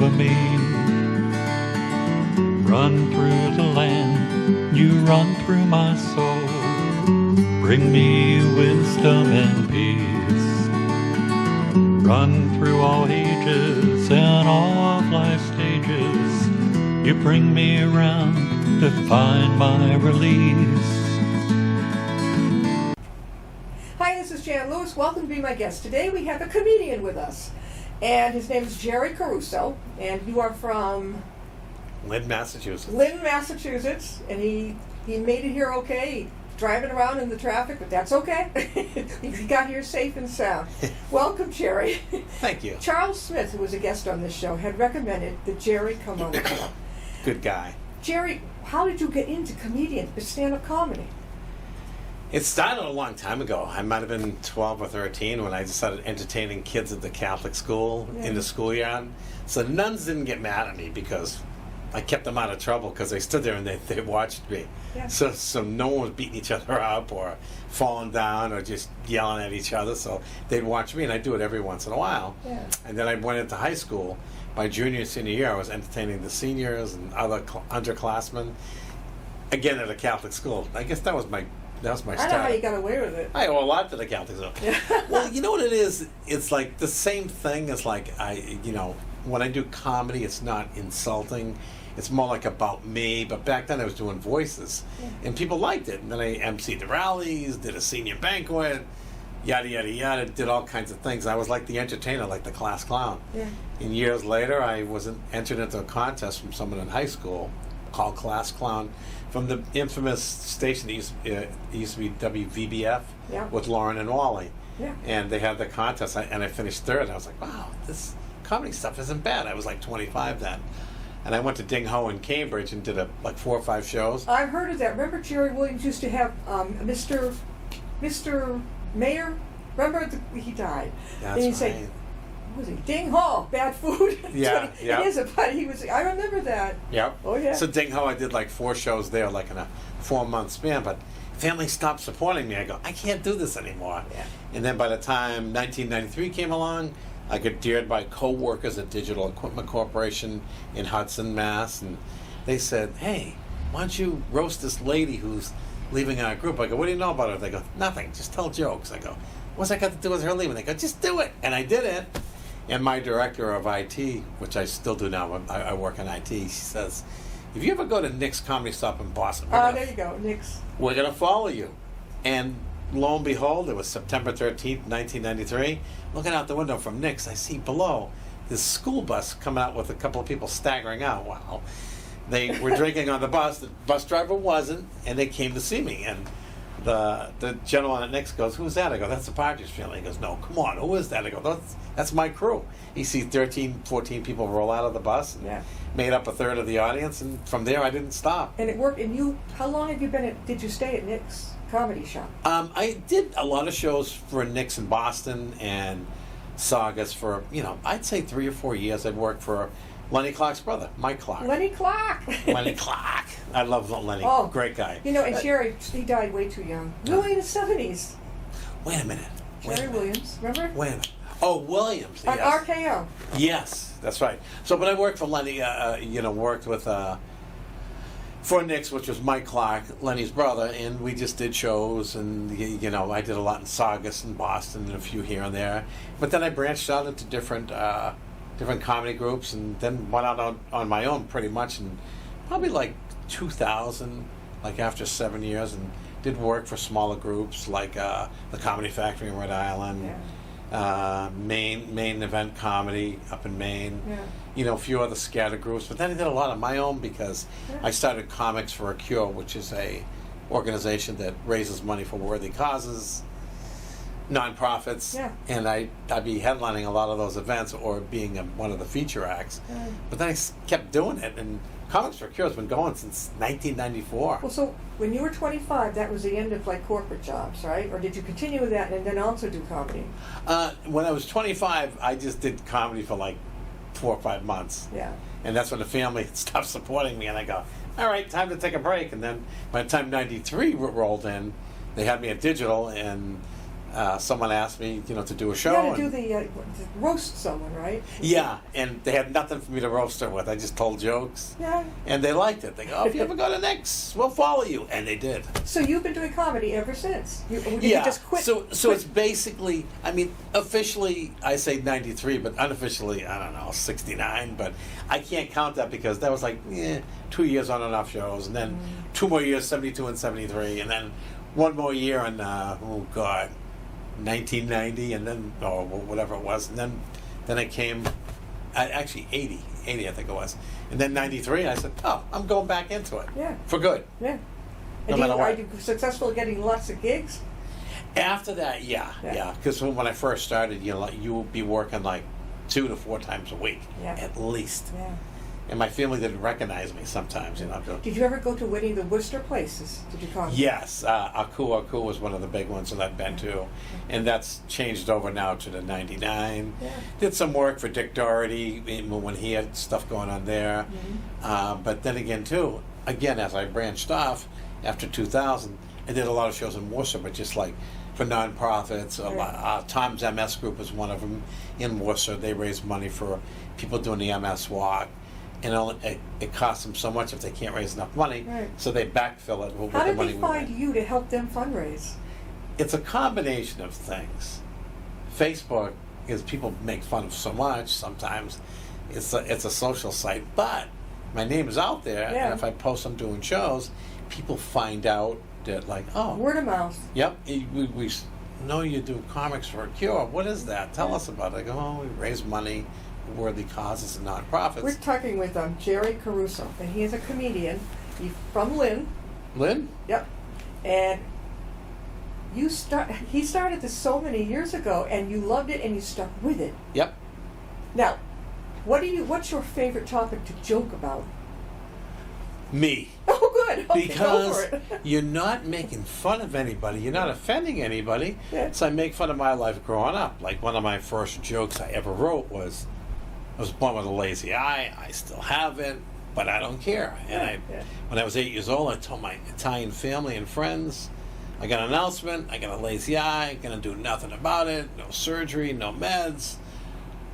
for me. Run through the land, you run through my soul. Bring me wisdom and peace. Run through all ages and all of life's stages. You bring me around to find my release. Hi, this is Jan Lewis. Welcome to be my guest. Today we have a comedian with us, and his name is Jerry Caruso, and you are from Lynn, Massachusetts. Lynn, Massachusetts, and he made it here okay. Driving around in the traffic, but that's okay. He got here safe and sound. Welcome, Jerry. Thank you. Charles Smith, who was a guest on this show, had recommended that Jerry come on the show. Good guy. Jerry, how did you get into stand-up comedy? It started a long time ago. I might have been 12 or 13 when I started entertaining kids at the Catholic school in the schoolyard. So the nuns didn't get mad at me because I kept them out of trouble because they stood there and they watched me. Yeah. So no one was beating each other up or falling down or just yelling at each other. So they'd watch me, and I'd do it every once in a while. Yeah. And then I went into high school. My junior and senior year, I was entertaining the seniors and other underclassmen. Again, at a Catholic school. I guess that was my start. I know how you got away with it. I owe a lot to the Catholic school. Well, you know what it is? It's like the same thing as when I do comedy, it's not insulting. It's more like about me, but back then I was doing voices, and people liked it. And then I emceed the rallies, did a senior banquet, yada, yada, yada, did all kinds of things. I was like the entertainer, like the class clown. Yeah. And years later, I was entered into a contest from someone in high school called Class Clown from the infamous station that used to be WVBF with Lauren and Wally. Yeah. And they had the contest, and I finished third. I was like, wow, this comedy stuff isn't bad. I was like 25 then. And I went to Ding Ho in Cambridge and did 4 or 5 shows. I've heard of that. Remember Jerry Williams used to have Mr. Mayor? Remember he died. That's and he'd right. say, what was he? Ding Ho, bad food. Yeah, yeah. It is he was. I remember that. Yep. Oh yeah. So Ding Ho, I did 4 shows there, in a 4-month span. But family stopped supporting me. I go, I can't do this anymore. Yeah. And then by the time 1993 came along, I got dared by co-workers at Digital Equipment Corporation in Hudson, Mass. And they said, hey, why don't you roast this lady who's leaving our group? I go, what do you know about her? They go, nothing, just tell jokes. I go, what's that got to do with her leaving? They go, just do it. And I did it. And my director of IT, which I still do now, I work in IT, she says, if you ever go to Nick's Comedy Stop in Boston, there you go, Nick's. We're going to follow you. And lo and behold, it was September 13th, 1993. Looking out the window from Nick's, I see below this school bus coming out with a couple of people staggering out. Wow. They were drinking on the bus. The bus driver wasn't, and they came to see me. And the gentleman at Nick's goes, who's that? I go, that's the Partridge Family. He goes, no, come on, who is that? I go, that's my crew. He sees 13, 14 people roll out of the bus and made up a third of the audience. And from there, I didn't stop. And it worked. And how long have you did you stay at Nick's Comedy Shop? I did a lot of shows for Nick's in Boston and Sagas for, I'd say 3 or 4 years. I'd worked for Lenny Clark's brother, Mike Clark. Lenny Clark. Lenny Clark. I love Lenny. Oh, great guy. And Jerry, he died way too young. Really in his 70s. Wait a minute. Jerry Williams, remember? Wait a minute. Oh, Williams. On yes. RKO. Yes, that's right. So, but I worked for Lenny, worked with, for Nick's, which was Mike Clark, Lenny's brother, and we just did shows, and, I did a lot in Saugus in Boston and a few here and there. But then I branched out into different comedy groups, and then went out on my own pretty much, and probably 2000, after 7 years, and did work for smaller groups like the Comedy Factory in Rhode Island, Maine Event Comedy up in Maine, a few other scatter groups. But then I did a lot of my own because I started Comics for a Cure, which is a organization that raises money for worthy causes, nonprofits, and I'd be headlining a lot of those events or being one of the feature acts. But then I kept doing it, and Comics for a Cure has been going since 1994. Well, so when you were 25, that was the end of corporate jobs, right? Or did you continue with that and then also do comedy? When I was 25, I just did comedy for 4 or 5 months. Yeah. And that's when the family stopped supporting me, and I go, all right, time to take a break. And then by the time 93 rolled in, they had me at Digital, and someone asked me, to do a show. You had to and, do the roast someone, right? yeah, and they had nothing for me to roast her with. I just told jokes. Yeah. And they liked it. They go, if you ever go to Nick's, we'll follow you. And they did. So you've been doing comedy ever since? You just quit? So it's basically, officially I say 93, but unofficially, I don't know, 69. But I can't count that because that was 2 years on and off shows. And then 2 more years, 72 and 73. And then 1 more year in, 1990. And then, whatever it was. And then it came, actually 80 I think it was. And then 93, I said, I'm going back into it. Yeah. For good. Yeah. No And matter are what. you successful at getting lots of gigs? After that, yeah. Because when I first started, you would be working 2 to 4 times a week, at least. Yeah. And my family didn't recognize me sometimes, Did you ever go to any of the Worcester places? Did you call? Yes, Aku was one of the big ones that I've been to, and that's changed over now to the 99. Yeah. Did some work for Dick Doherty when he had stuff going on there, but then again too, as I branched off after 2000, I did a lot of shows in Worcester, but just for nonprofits. Tom's MS Group was one of them in Worcester. They raised money for people doing the MS walk. And it costs them so much if they can't raise enough money, so they backfill it with How the did money they we find make. you to help them fundraise? It's a combination of things. Facebook is people make fun of so much sometimes. It's a social site, but my name is out there, and if I post I'm doing shows, people find out that Word of mouth. Yep, we know you do comics for a cure. What is that? Tell us about it. I go, we raise money. Worthy causes and nonprofits. We're talking with Jerry Caruso, and he is a comedian. He's from Lynn. Lynn? Yep. And he started this so many years ago, and you loved it, and you stuck with it. Yep. Now, what's your favorite topic to joke about? Me. Oh, good. Okay, Because go for it. you're not making fun of anybody. You're not offending anybody. Yeah. So I make fun of my life growing up. One of my first jokes I ever wrote was, I was born with a lazy eye. I still have it, but I don't care. And when I was 8 years old, I told my Italian family and friends, I got an announcement, I got a lazy eye, gonna do nothing about it, no surgery, no meds,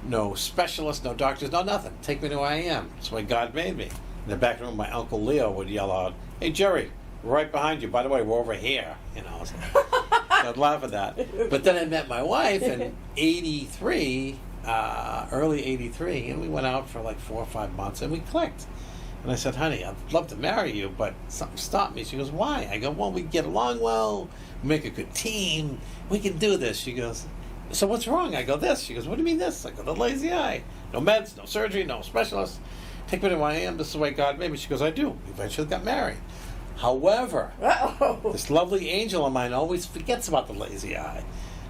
no specialists, no doctors, no nothing. Take me to where I am. That's why God made me. In the back room, my Uncle Leo would yell out, "Hey, Jerry, we're right behind you. By the way, we're over here." I'd laugh at that. But then I met my wife in 83, early 83, and we went out for 4 or 5 months, and we clicked. And I said, "Honey, I'd love to marry you, but something stopped me." She goes, "Why?" I go, "Well, we get along well, we make a good team, we can do this." She goes, "So what's wrong?" I go, "This." She goes, "What do you mean this?" I go, "The lazy eye. No meds, no surgery, no specialists. Take me to where I am. This is the way God made me." She goes, "I do." We eventually got married. However, this lovely angel of mine always forgets about the lazy eye.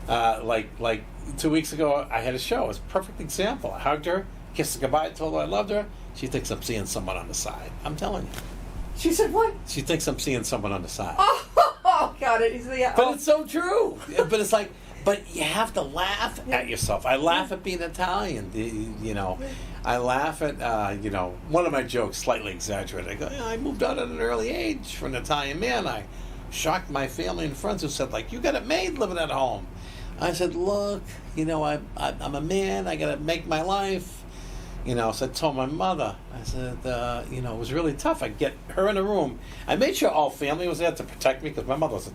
Like 2 weeks ago, I had a show. It was a perfect example. I hugged her, kissed her goodbye, told her I loved her. She thinks I'm seeing someone on the side. I'm telling you. She said what? She thinks I'm seeing someone on the side. Oh, got it. But it's so true. But it's but you have to laugh at yourself. I laugh at being Italian. I laugh at, one of my jokes, slightly exaggerated. I go, I moved out at an early age for an Italian man. I shocked my family and friends who said, you got it made living at home. I said, look, I'm a man. I got to make my life. So I told my mother, I said, it was really tough. I'd get her in a room. I made sure all family was there to protect me because my mother was a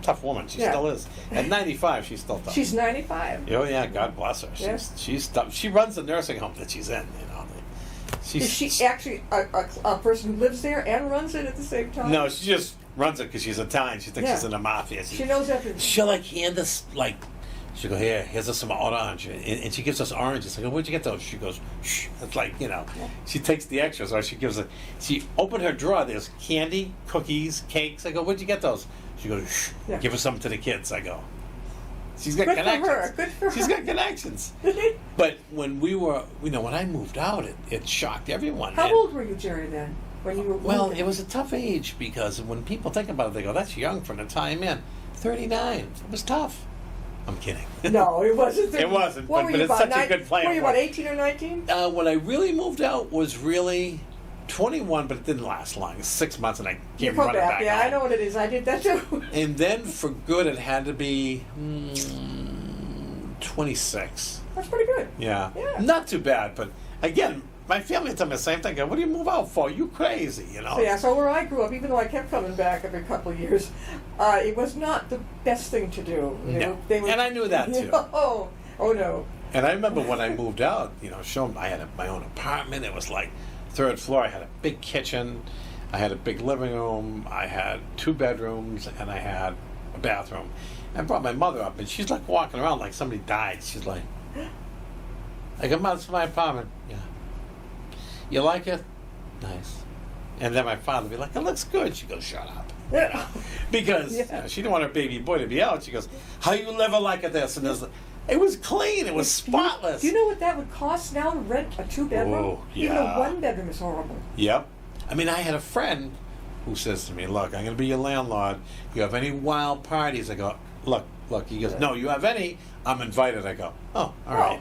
tough woman. She still is. At 95, she's still tough. She's 95. Oh, yeah, God bless her. She's tough. She runs the nursing home that she's in, Is she actually a person who lives there and runs it at the same time? No, she just runs it because she's Italian. She thinks she's in the mafia. She knows everything. She'll hand us, she'll go, here's us some orange. And she gives us oranges. I go, where'd you get those? She goes, shh. It's she takes the extras, or she opened her drawer. There's candy, cookies, cakes. I go, where'd you get those? She goes, shh, give us some to the kids. I go, she's got connections. Good for her. She's got connections. But when we were, when I moved out, it shocked everyone. How old were you, Jerry, then? When you were Well, it was a tough age because when people think about it, they go, that's young for an Italian man. 39. It was tough. I'm kidding. No, it wasn't. It wasn't, What but were you it's about such a good plan. Were you about 18 or 19? When I really moved out was really 21, but it didn't last long. 6 months, and I You came come running back. Yeah, home. I know what it is. I did that too. And then for good, it had to be 26. That's pretty good. Yeah. Yeah. Not too bad, but again, my family told me the same thing. What do you move out for? You crazy, you know? So, yeah, so where I grew up, even though I kept coming back every couple of years, it was not the best thing to do. No. And I knew that too. Oh no. And I remember when I moved out, I had my own apartment. It was like 3rd floor. I had a big kitchen. I had a big living room. I had 2 bedrooms, and I had a bathroom. I brought my mother up, and she's like walking around like somebody died. She's like, I come out to my apartment. Yeah. You like it? Nice. And then my father would be like, it looks good. She goes, shut up. Yeah. Because she didn't want her baby boy to be out. She goes, how you live like this? And it was clean. It was spotless. Do you know what that would cost now to rent a 2-bedroom? Oh, Even yeah. a 1-bedroom is horrible. Yep. I mean, I had a friend who says to me, look, I'm going to be your landlord. You have any wild parties? I go, look. He goes, no, you have any? I'm invited. I go, oh, all right.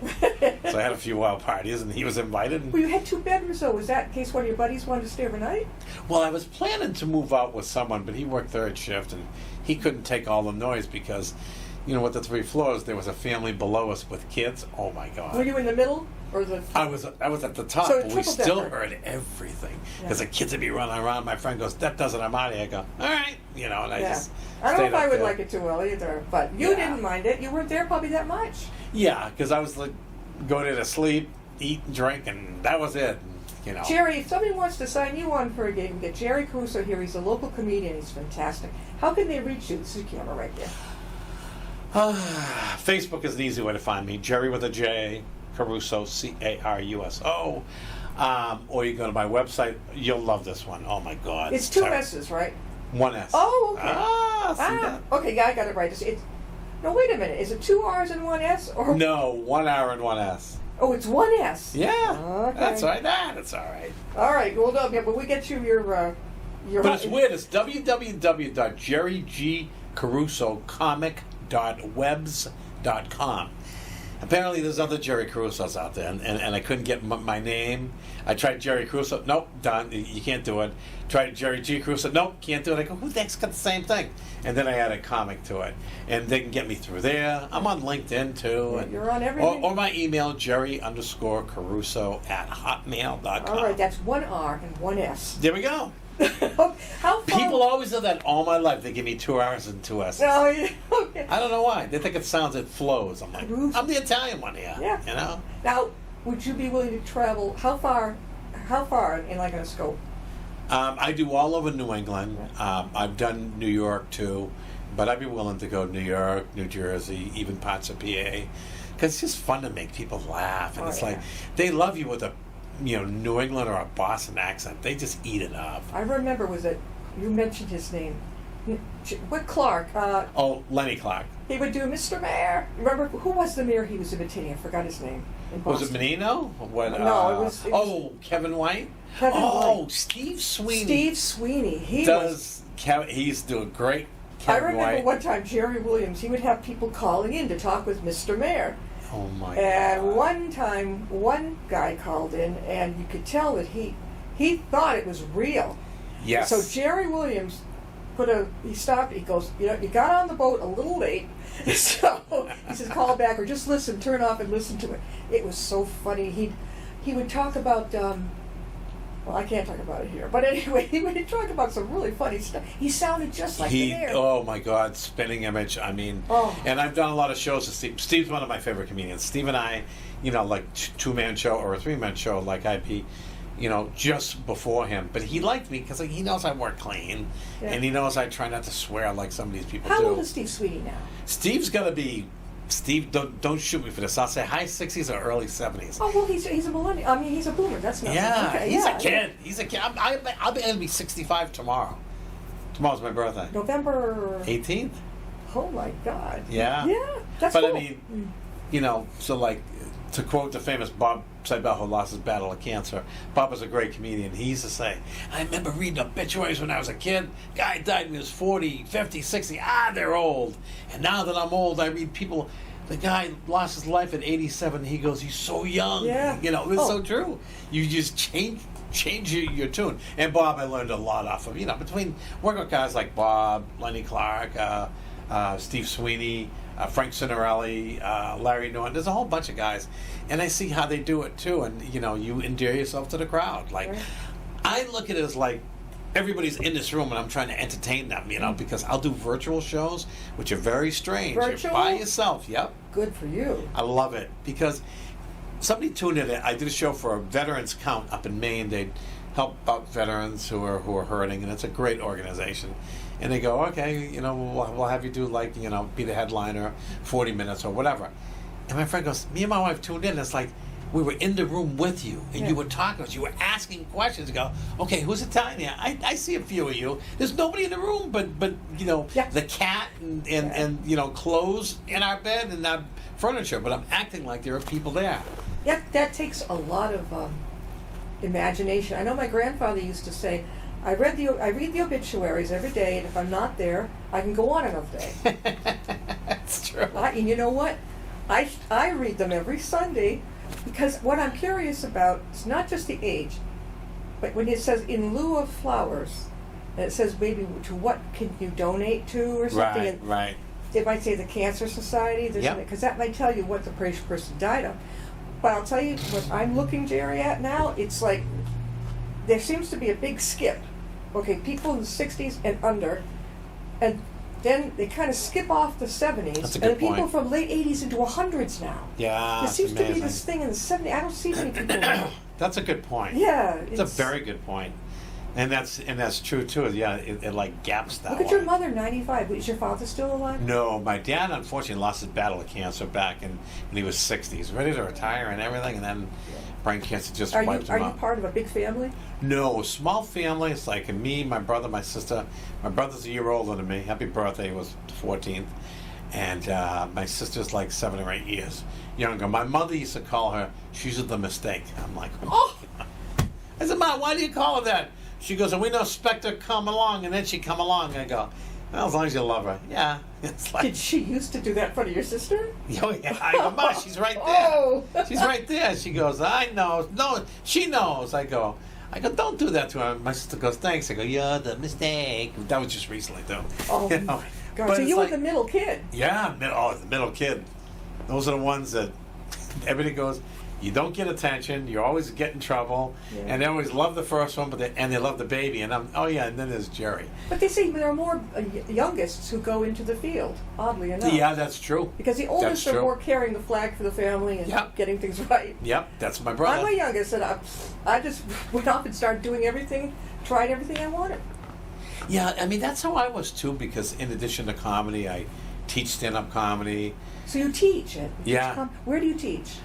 So I had a few wild parties, and he was invited. Well, you had 2 bedrooms, though. Was that in case one of your buddies wanted to stay overnight? Well, I was planning to move out with someone, but he worked 3rd shift, and he couldn't take all the noise because, with the 3 floors, there was a family below us with kids. Oh, my God. Were you in the middle? Or the I was at the top, So but we triple still decker. heard everything. Yeah. Because the kids would be running around. My friend goes, that does it, I'm out of here. I go, all right. And I just I don't know stayed if I up would there. like it too well either, but you Yeah. didn't mind it. You weren't there probably that much. Yeah, because I was like, go there to sleep, eat, and drink, and that was it. Jerry, if somebody wants to sign you on for a gig, we get Jerry Caruso here. He's a local comedian. He's fantastic. How can they reach you? This is the camera right there. Facebook is an easy way to find me. Jerry with a J, Caruso, Caruso. Or you go to my website. You'll love this one. Oh my God. It's 2 S's, right? 1 S. Oh, okay. See that? Okay, yeah, I got it right. No, wait a minute. Is it 2 R's and 1 S? Or No, 1 R and 1 S. Oh, it's 1 S. Yeah, Okay. that's right. That's all right. All right, well done. Yeah, but we get you your. But it's weird. It's www.jerryGCarusocomic.webs.com. Apparently, there's other Jerry Carusos out there, and I couldn't get my name. I tried Jerry Caruso. Nope, done. You can't do it. Tried Jerry G. Caruso. Nope, can't do it. I go, who the heck's got the same thing? And then I added comic to it. And they can get me through there. I'm on LinkedIn, too. Yeah, and- you're on everything. Or my email, jerry_Caruso@hotmail.com. All right, that's 1 R and 1 S. There we go. How far? People always do that all my life. They give me 2 R's and 2 S's. Oh, yeah, okay. I don't know why. They think it flows. I'm like, Caruso. I'm the Italian one here. Yeah. Now, would you be willing to travel? How far in like a scope? I do all over New England. I've done New York too, but I'd be willing to go to New York, New Jersey, even parts of PA, because it's just fun to make people laugh, and it's like they love you with a New England or a Boston accent. They just eat it up. I remember you mentioned his name. What Clark? Lenny Clark. He would do Mr. Mayor. Remember who was the mayor he was imitating? I forgot his name. In Was Boston. it Menino? What, No, it was- Kevin White. Kevin White. Steve Sweeney. Steve Sweeney. He's doing great. I Kevin remember White. one time Jerry Williams. He would have people calling in to talk with Mr. Mayor. Oh my And God. one time, one guy called in, and you could tell that he thought it was real. Yes. So Jerry Williams he stopped. He goes, you got on the boat a little late. So he says, call back or just listen, turn off and listen to it. It was so funny. He would talk about. Well, I can't talk about it here. But anyway, he would talk about some really funny stuff. He sounded just like the mayor. Oh my God, spinning image. I mean, and I've done a lot of shows with Steve. Steve's one of my favorite comedians. Steve and I, like 2-man show or a 3-man show, like I'd be, just before him. But he liked me because he knows I work clean, and he knows I try not to swear like some of these people do. How old is Steve Sweeney now? Steve's gonna be. Steve, don't shoot me for this. I'll say high 60s or early 70s. Oh well, he's a millennial. I mean, he's a boomer. That's not. Yeah, okay, he's a kid. He's a kid. I'll be gonna be 65 tomorrow. Tomorrow's my birthday. November 18th. Oh my God. Yeah. Yeah, that's But cool. I mean, so like, to quote the famous Bob Seibel, who lost his battle of cancer, Bob was a great comedian. He used to say, I remember reading obituaries when I was a kid. Guy died when he was 40, 50, 60. They're old. And now that I'm old, I read people the guy lost his life at 87. He goes, he's so young. Yeah. You know, it's Oh. so true. You just change your tune. And Bob, I learned a lot off of, you know, between working with guys like Bob, Lenny Clark, Steve Sweeney, Frank Cinerelli, Larry Norton. There's a whole bunch of guys. And I see how they do it too. And, you know, you endear yourself to the crowd. Like, Right. I look at it as like, everybody's in this room and I'm trying to entertain them, you know, because I'll do virtual shows, which are very strange. Virtual? You're by yourself, yep. Good for you. I love it because somebody tuned in. I did a show for a veterans count up in Maine. They help out veterans who are hurting, and it's a great organization. And they go, okay, you know, we'll have you do like, you know, be the headliner, 40 minutes or whatever. And my friend goes, me and my wife tuned in. It's like we were in the room with you, and Yeah. you were talking to us. You were asking questions. You go, okay, who's Italian here? I see a few of you. There's nobody in the room, but you know, Yeah. the cat and you know, clothes in our bed and our furniture. But I'm acting like there are people there. Yeah, that takes a lot of imagination. I know my grandfather used to say, I read the obituaries every day, and if I'm not there, I can go on another day. That's true. And you know what? I read them every Sunday, because what I'm curious about is not just the age, but when it says in lieu of flowers, and it says maybe to what can you donate to or something. Right, and right. it might say the Cancer Society, Yep. because that might tell you what the person died of. But I'll tell you what I'm looking, Jerry, at now. It's like there seems to be a big skip. Okay, people in the 60s and under, and then they kind of skip off the 70s, That's a and good the people point. from late 80s into 100s now. Yeah, There it's seems to be amazing. this thing in the 70s. I don't see many people now. That's a good point. Yeah, It's a very good point. And that's true too. Yeah, it like gaps that Look at way. your mother, 95. Is your father still alive? No, my dad unfortunately lost his battle with cancer back when he was 60. He's ready to retire and everything, and then brain cancer just Are wiped you him out. part of a big family? No, small family. It's like me, my brother, my sister. My brother's a year older than me. Happy birthday, was 14th. And my sister's like 7 or 8 years younger. My mother used to call her, she's the mistake. I'm like, Oh! I said, Ma, why do you call her that? She goes, and we know Spectre come along, and then she come along. I go, well, as long as you love her. Yeah. It's like, Did she used to do that in front of your sister? oh, yeah. I go, Ma, she's right there. Oh! She's right there. She goes, I know. No, she knows. I go, don't do that to her. My sister goes, thanks. I go, you're the mistake. That was just recently, though. Oh, You know? my God. But So it's you were like- the middle kid. Yeah, the middle kid. Those are the ones that everybody goes, you don't get attention, you always get in trouble, Yeah. and they always love the first one, and they love the baby. And I'm, oh yeah, and then there's Jerry. But they say there are more youngest who go into the field, oddly enough. Yeah, that's true. Because the oldest That's are true. more carrying the flag for the family and Yep. getting things right. Yep, that's my I'm brother. my youngest, and I just went off and started doing everything, tried everything I wanted. Yeah, I mean that's how I was too. Because in addition to comedy, I teach stand-up comedy. So you teach it. Yeah. Where do you teach?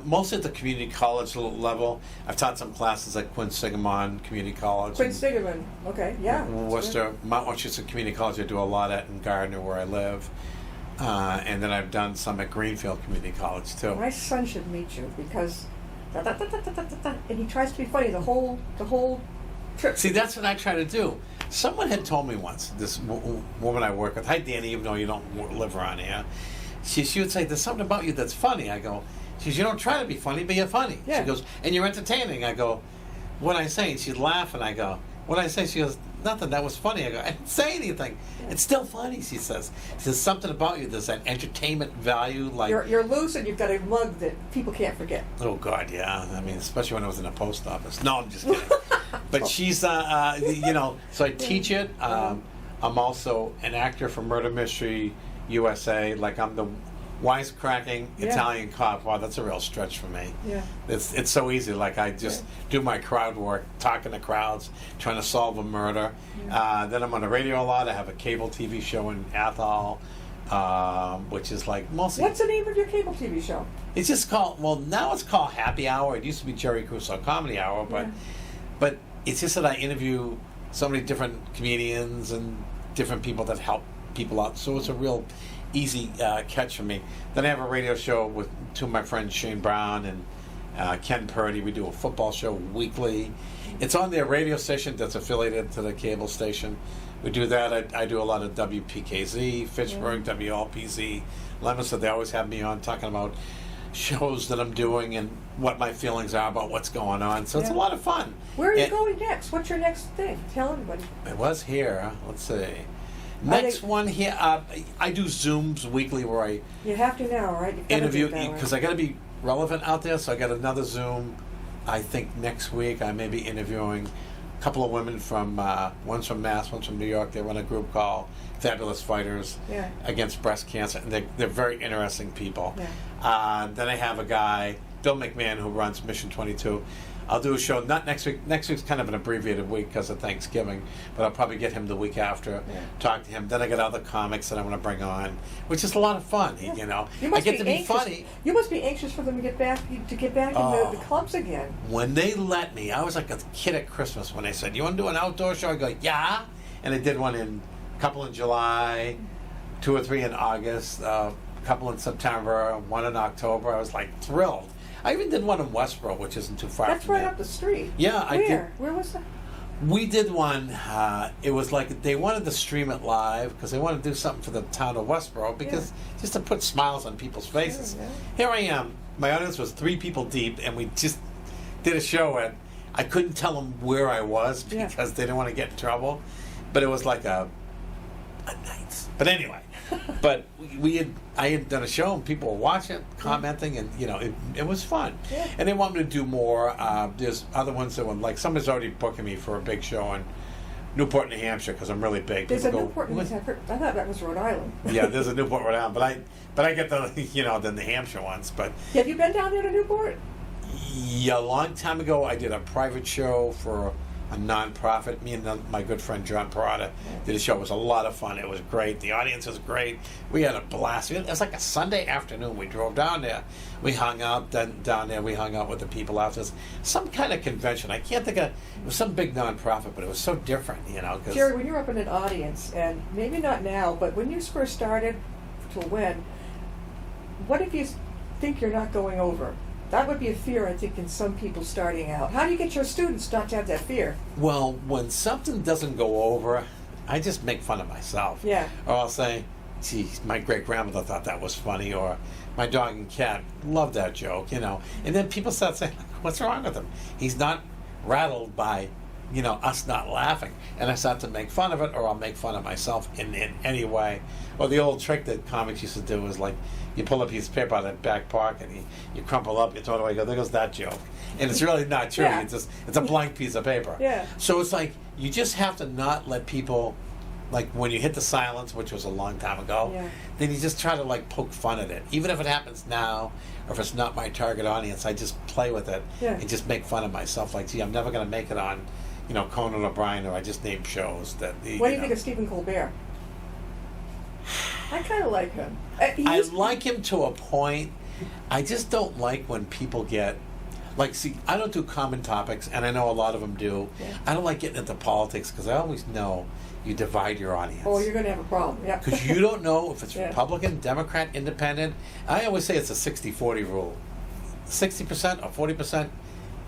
Mostly at the community college level. I've taught some classes at Quinn Sigamon Community College. Quinn and Sigerman. Okay, yeah. Worcester, Mount Westchester Community College. I do a lot at in Gardner, where I live, and then I've done some at Greenfield Community College too. My son should meet you because, and he tries to be funny the whole trip. See, that's what I try to do. Someone had told me once, this woman I work with, hi Danny, even though you don't live around here, she would say, there's something about you that's funny. I go, she goes, you don't try to be funny, but you're funny. Yeah. She goes, and you're entertaining. I go, what I say? And she'd laugh, and I go, what I say? She goes, nothing, that was funny. I go, I didn't say anything. It's still funny, she says. There's something about you, there's that entertainment value, like... You're loose and you've got a mug that people can't forget. Oh God, yeah. I mean, especially when I was in a post office. No, I'm just kidding. But she's, you know. So I teach it. I'm also an actor for Murder Mystery USA. Like I'm the wisecracking Yeah. Italian cop. Wow, that's a real stretch for me. Yeah. It's so easy. Like I just do my crowd work, talking to crowds, trying to solve a murder. Then I'm on the radio a lot. I have a cable TV show in Athol, which is like mostly. What's the name of your cable TV show? It's just called, well, now it's called Happy Hour. It used to be Jerry Caruso Comedy Hour, but it's just that I interview so many different comedians and different people that help people out. So it's a real easy catch for me. Then I have a radio show with two of my friends, Shane Brown Ken Purdy. We do a football show weekly. It's on their radio station that's affiliated to the cable station. We do that. I do a lot of WPKZ, Fitchburg, WLPZ, Leominster. They always have me on talking about shows that I'm doing and what my feelings are about what's going on. So it's a lot of fun. Where are you going next? What's your next thing? Tell everybody. It was here. Let's see. Next one here. I do Zooms weekly where I You have to now, right? You've gotta interview do it that way. because I got to be relevant out there. So I got another Zoom. I think next week I may be interviewing a couple of women from one's from Mass, one's from New York. They run a group called Fabulous Fighters Against Breast Cancer, and they're very interesting people. Yeah. Then I have a guy, Bill McMahon, who runs Mission 22. I'll do a show not next week. Next week's kind of an abbreviated week because of Thanksgiving, but I'll probably get him the week after. Talk to him. Then I got other comics that I want to bring on, which is a lot of fun. You know, I get to be funny. You must be anxious for them to get back in the clubs again. When they let me, I was like a kid at Christmas when they said, "You want to do an outdoor show?" I go, "Yeah," and I did one a couple in July, 2 or 3 in August, a couple in September, 1 in October. I was like thrilled. I even did one in Westboro, which isn't too far That's from right here. up the street. Yeah, I did. Where was that? We did one. It was like they wanted to stream it live because they wanted to do something for the town of Westboro because just to put smiles on people's faces. Sure, Here I am. My audience was 3 people deep, and we just did a show, and I couldn't tell them where I was because they didn't want to get in trouble. But it was like a night. But anyway, I had done a show and people were watching, commenting, and it was fun. Yeah. And they want me to do more. There's other ones that were like somebody's already booking me for a big show in Newport, New Hampshire, because I'm really big. There's People a Newport, New Hampshire. I thought that was Rhode Island. Yeah, there's a Newport, Rhode Island, but I get the the New Hampshire ones. But Have you been down there to Newport? yeah, a long time ago, I did a private show for a nonprofit. Me and my good friend John Parada did a show. It was a lot of fun. It was great. The audience was great. We had a blast. It was like a Sunday afternoon. We drove down there. We hung out down there. We hung out with the people after some kind of convention. I can't think of. It was some big nonprofit, but it was so different, Cause Jerry, when you're up in an audience, and maybe not now, but when you first started, till when? What if you think you're not going over? That would be a fear, I think, in some people starting out. How do you get your students not to have that fear? Well, when something doesn't go over, I just make fun of myself. Yeah. Or I'll say, gee, my great-grandmother thought that was funny, or my dog and cat loved that joke, And then people start saying, what's wrong with him? He's not rattled by, us not laughing. And I start to make fun of it, or I'll make fun of myself in any way. Or the old trick that comics used to do is like, you pull a piece of paper out of that back pocket, you crumple up, you throw it away, you go, there goes that joke. And it's really not true. Yeah. It's a blank piece of paper. Yeah. So it's like, you just have to not let people, like when you hit the silence, which was a long time ago, then you just try to like poke fun at it. Even if it happens now, or if it's not my target audience, I just play with it and just make fun of myself. Like, gee, I'm never going to make it on, Conan O'Brien, or I just name shows that. What do you think of Stephen Colbert? I kind of like him. I like him to a point. I just don't like when people get, see, I don't do common topics, and I know a lot of them do. Yeah. I don't like getting into politics because I always know you divide your audience. Oh, you're going to have a problem. Yeah. Because you don't know if it's Republican, Democrat, Independent. I always say it's a 60-40 rule. 60% or 40%.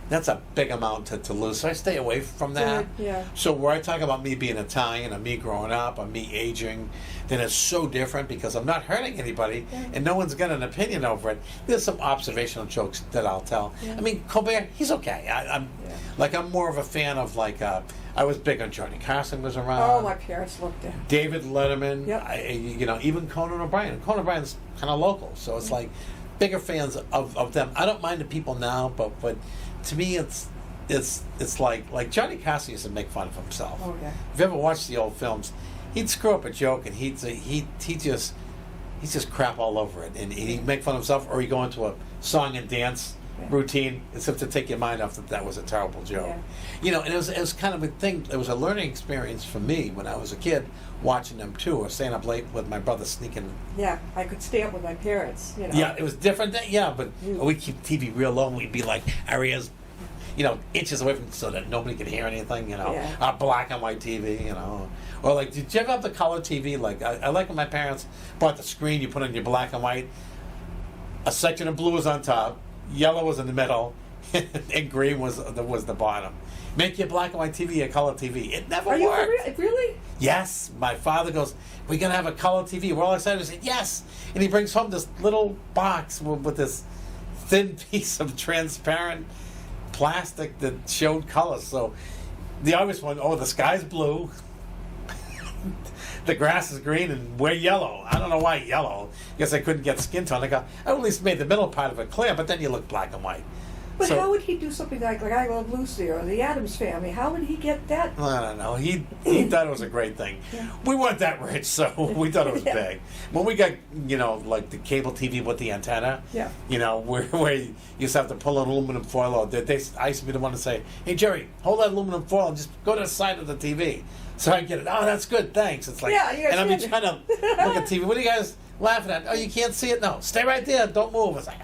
That's a big amount to lose. So I stay away from that. Yeah. So where I talk about me being Italian, or me growing up, or me aging, then it's so different because I'm not hurting anybody, and no one's got an opinion over it. There's some observational jokes that I'll tell. Yeah. I mean, Colbert, he's okay. I'm more of a fan of I was big on Johnny Carson was around. Oh, my parents looked at him. David Letterman. Yep. Even Conan O'Brien. Conan O'Brien's kind of local, so it's like bigger fans of them. I don't mind the people now, but to me, it's like Johnny Carson used to make fun of himself. Oh, yeah. If you ever watched the old films, he'd screw up a joke and he'd just crap all over it, and he'd make fun of himself, or he'd go into a song and dance routine as if to take your mind off that was a terrible joke. Yeah. And it was kind of a thing. It was a learning experience for me when I was a kid, watching them too, or staying up late with my brother sneaking. Yeah, I could stay up with my parents. Yeah, it was different. But we keep TV real low. And we'd be like areas, inches away from so that nobody could hear anything. Our black and white TV. Or like, did you ever have the color TV? Like I like when my parents bought the screen. You put on your black and white. A section of blue is on top. yellow was in the middle, and green was the bottom. Make your black and white TV a color TV. It never Are you worked. really? Yes. My father goes, we're going to have a color TV. We're all excited. We said, yes. And he brings home this little box with this thin piece of transparent plastic that showed colors. So the obvious one, the sky's blue. The grass is green and we're yellow. I don't know why yellow. I guess I couldn't get skin tone. I at least made the middle part of it clear, but then you look black and white. But how would he do something like I Love Lucy or The Addams Family? How would he get that? I don't know. He thought it was a great thing. Yeah. We weren't that rich, so we thought it was big. When we got, like the cable TV with the antenna, where you used to have to pull an aluminum foil out. I used to be the one to say, hey, Jerry, hold that aluminum foil and just go to the side of the TV. So I get it. Oh, that's good. Thanks. It's like, and I'm trying to look at TV. What are you guys laughing at? Oh, you can't see it? No. Stay right there. Don't move. It's like,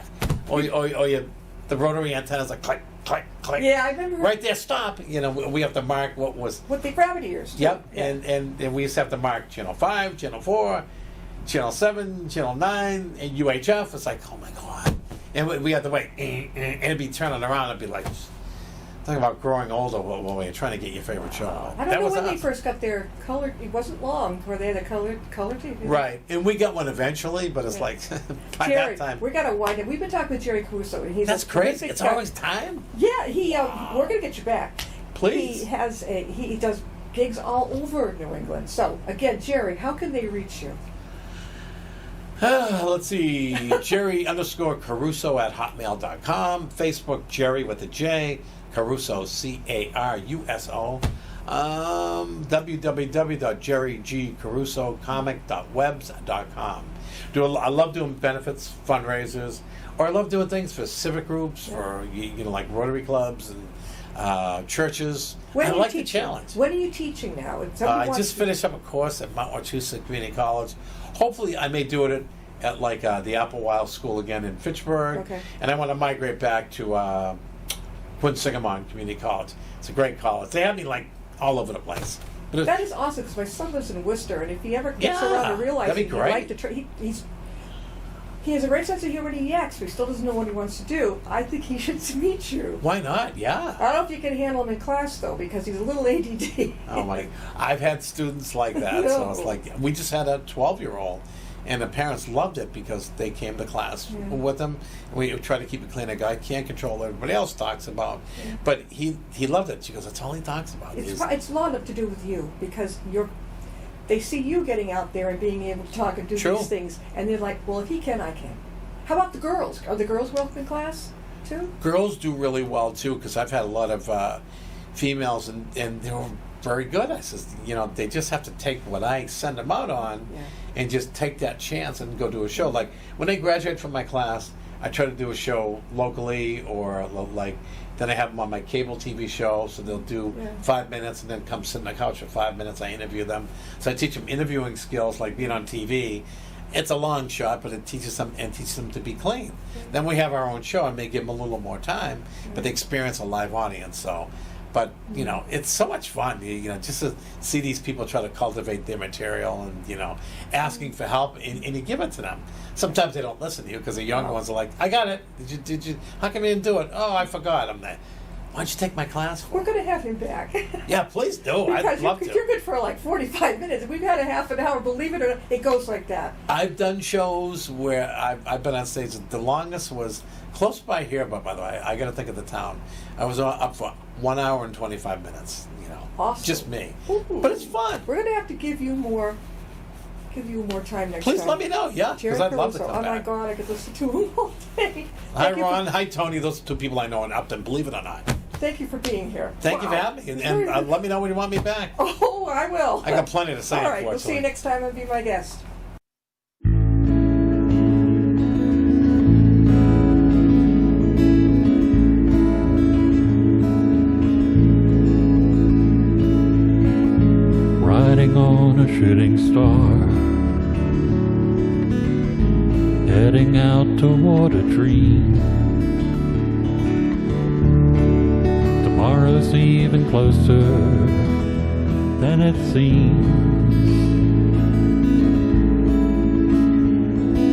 the rotary antenna's like click, click, click. Yeah, I remember. Right there, stop. We have to mark what was. With the gravity ears. Yep, yeah. And we used to have to mark channel 5, channel 4, channel 7, channel 9, and UHF. It's like, oh my God. And we had to wait, and it'd be turning around. It'd be like, talking about growing older when you're trying to get your favorite show. I don't know when they first got their color. It wasn't long where they had a color TV. Right, and we got one eventually, but it's like by Jerry, that time. We got to wind up. We've been talking with Jerry Caruso, and he's that's crazy. It's always time. Yeah, we're gonna get you back. Please. He does gigs all over New England. So again, Jerry, how can they reach you? Let's see, Jerry_Caruso at hotmail.com. Facebook, Jerry with a J, Caruso, Caruso. www.jerrygcarusocomic.webs.com. I love doing benefits, fundraisers, or I love doing things for civic groups, or like Rotary clubs and churches. I like the challenge. When are you teaching now? I just finished up a course at Mount Wachusett Community College. Hopefully, I may do it at like the Applewhite School again in Fitchburg. Okay. And I want to migrate back to Quinsigamon Community College. It's a great college. They have me like all over the place. That is awesome because my son lives in Worcester, and if he ever gets around to realizing he'd like to try, he has a great sense of humor and he acts, but he still doesn't know what he wants to do. I think he should meet you. Why not? Yeah. I don't know if you can handle him in class, though, because he's a little ADD. Oh, my. I've had students like that. So it's like, we just had a 12-year-old, and the parents loved it because they came to class with them. We try to keep it clean. A guy can't control what everybody else talks about. Yeah. But he loved it. She goes, that's all he talks about. It's a lot to do with you, because they see you getting out there and being able to talk and do these things, and they're like, well, if he can, I can. How about the girls? Are the girls welcome in class, too? Girls do really well, too, because I've had a lot of females, and they were very good. I says, they just have to take what I send them out on and just take that chance and go do a show. Like, when they graduate from my class, I try to do a show locally, or like, then I have them on my cable TV show, so they'll do 5 minutes and then come sit on the couch for 5 minutes. I interview them. So I teach them interviewing skills, like being on TV. It's a long shot, but it teaches them to be clean. Then we have our own show. I may give them a little more time, but they experience a live audience. So, but it's so much fun. Just to see these people try to cultivate their material, and asking for help, and you give it to them. Sometimes they don't listen to you because the younger ones are like, "I got it. Did you? How come you didn't do it? Oh, I forgot." I'm there. Why don't you take my class? We're going to have him back. Yeah, please do. I'd love to. You're good for like 45 minutes. We've had a half an hour. Believe it or not, it goes like that. I've done shows where I've been on stage. The longest was close by here, but by the way, I got to think of the town. I was up for 1 hour and 25 minutes. Awesome. Just me. Ooh. But it's fun. We're going to have to give you more time next time. Please let me know, because I'd love to come back. Oh my God, I could listen to him all day. Hi, Ron. Hi, Tony. Those are two people I know in Upton, believe it or not. Thank you for being here. Thank you for having me, and let me know when you want me back. Oh, I will. I got plenty to say, all right, we'll see you next time and be my guest. Riding on a shooting star, heading out toward a dream. Tomorrow's even closer than it seems.